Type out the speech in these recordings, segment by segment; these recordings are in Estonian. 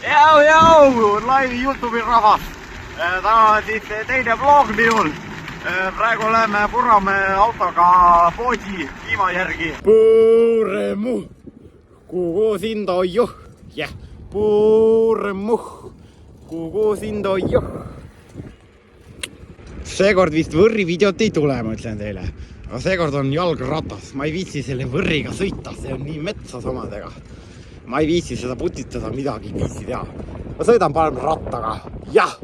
Jau, laivi YouTube'i rahvas. Täna on siis teine vlog minul. Praegu läheme purrame autoga poodi viima järgi. Purremu, kuhu sind ojuh. Purremu, kuhu sind ojuh. Seekord vist võrri videot ei tule, ma ütlen teile. Aga seekord on jalgratas. Ma ei viitsi selle võrriga sõita, see on nii metsas omadega. Ma ei viitsi seda putitada, midagi ei viitsi teha. Ma sõidan parem rattaga. Jah!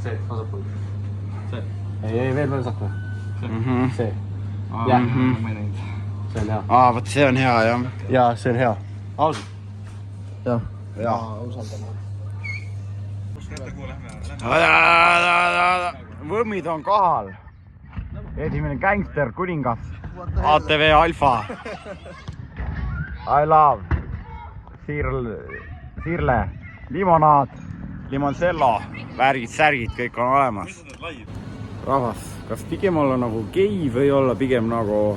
See, vasakpool. See. Ei, veel vasakpool. See. Jah, ma ei näinud. See on hea. Võt see on hea, jah. Jaa, see on hea. Ausalt. Jah. Usaldame. Võmmid on kohal. Esimene gangster, kuningas. ATV Alfa. I love. Sirle. Limonaad. Limoncello. Värgid, särgid, kõik on olemas. Rahvas, kas pigem olla nagu gei või olla pigem nagu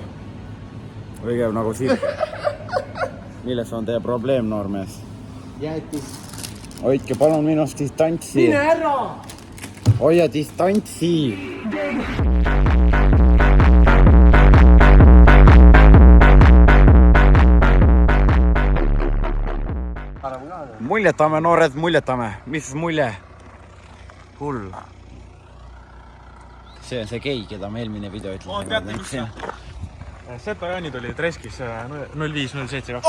sirg? Milles on teie probleem, noormees? Jäätis. Hoidke palun minust distantsi. Mine ära! Hoia distantsi. Muljetame, noored, muljetame. Mis mulje? Hull. See on see gei, keda me eelmine video ütlen. Sepa Jaanid oli Treskis 05-07-2.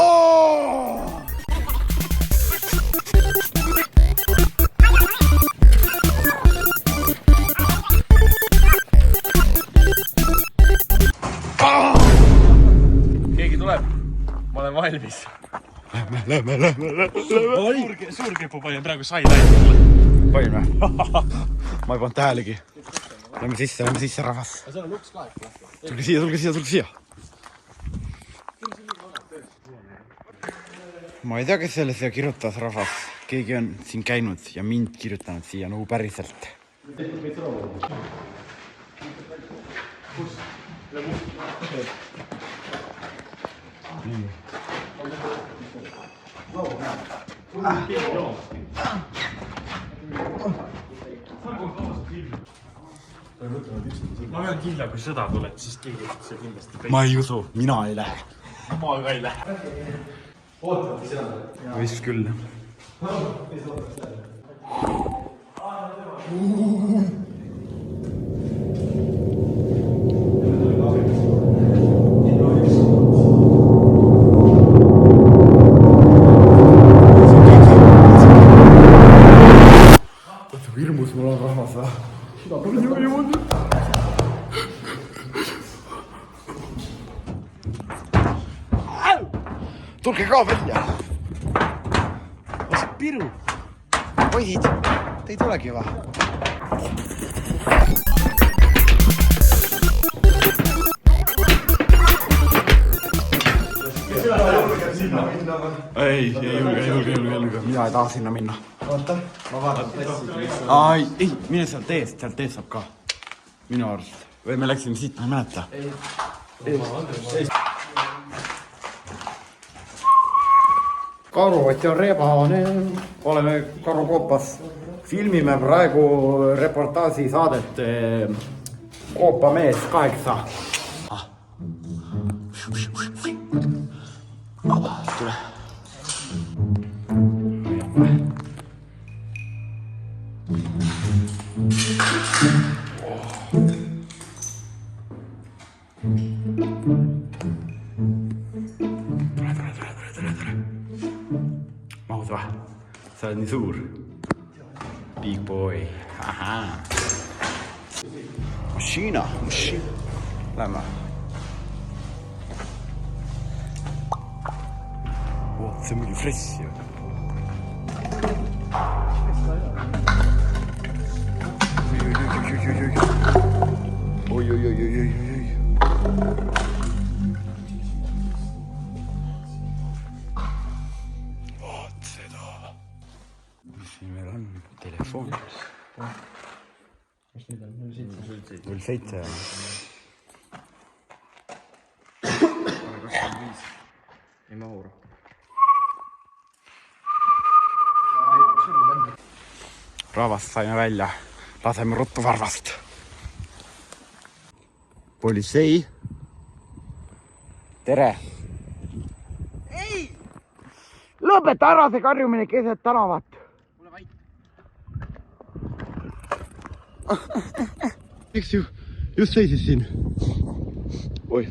Keegi tuleb. Ma olen valmis. Lähme. Suurkepu panin praegu sai täiendada. Panime. Ma ei pannud tähelegi. Lähme sisse, rahvas. See on luks ka, et tulge siia. Ma ei tea, kes selle siia kirjutas, rahvas. Keegi on siin käinud ja mind kirjutanud siia nagu päriselt. Ma pean kindla, kui sõda tuleb, siis keegi see kindlasti peib. Ma ei usu, mina ei lähe. Ma ka ei lähe. Ootavad seda. Vist küll. Hirmus mul on rahvas või? Tulge ka välja! Lase piru! Poisid, te ei tulegi va? Ei julge. Mina ei taha sinna minna. Oota, ma vaatan. Ei, mine sealt eest saab ka. Minu arust. Või me läksime siit, ma ei mäleta. Karuvati on rebane. Oleme Karukoopas. Filmime praegu reportaaži saadet Koopa mees 8. Tule. Tule. Mahud va? Sa oled nii suur. Big boy. Ahaa. Mašina. Lähme. See on mingi fress ju. Oi. Vaat seda. Mis siin meil on? Telefoon. mis nüüd on? 07. 07 jah. 25. Ei mahu rohkem. Rahvast saime välja. Laseme ruttu varvast. Politsei. Tere. Ei! Lõpeta ära see karjumine keset tänavat. Mule vait. Eks ju, just seisis siin. Oi,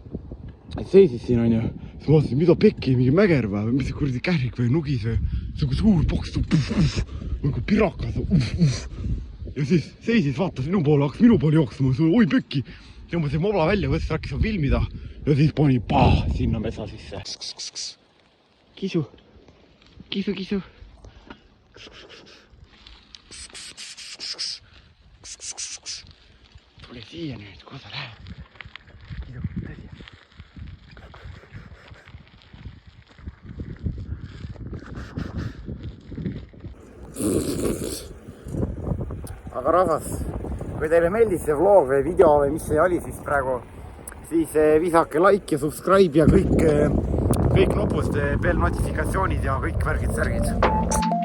seisis siin on ju. Siis ma vaatasin, mida pekki, mingi mäger või, mis see kuradi kährik või nugis või. See on suur poks, nagu pirakas. Ja siis seisis, vaatas minu poole, hakkas minu poole jooksma. Oi pekki. Tõmbasin mobla välja, võttis, rakkis on filmida. Ja siis pani sinna mesa sisse. Kisu. Kisu, kisu. Tule siia nüüd, kuhu sa lähed? Kisu, tõsi. Aga rahvas, kui teile meeldis see vlog või video või mis see oli siis praegu, siis visake like ja subscribe ja kõik nopust, bell notifikatsioonid ja kõik värgid, särgid.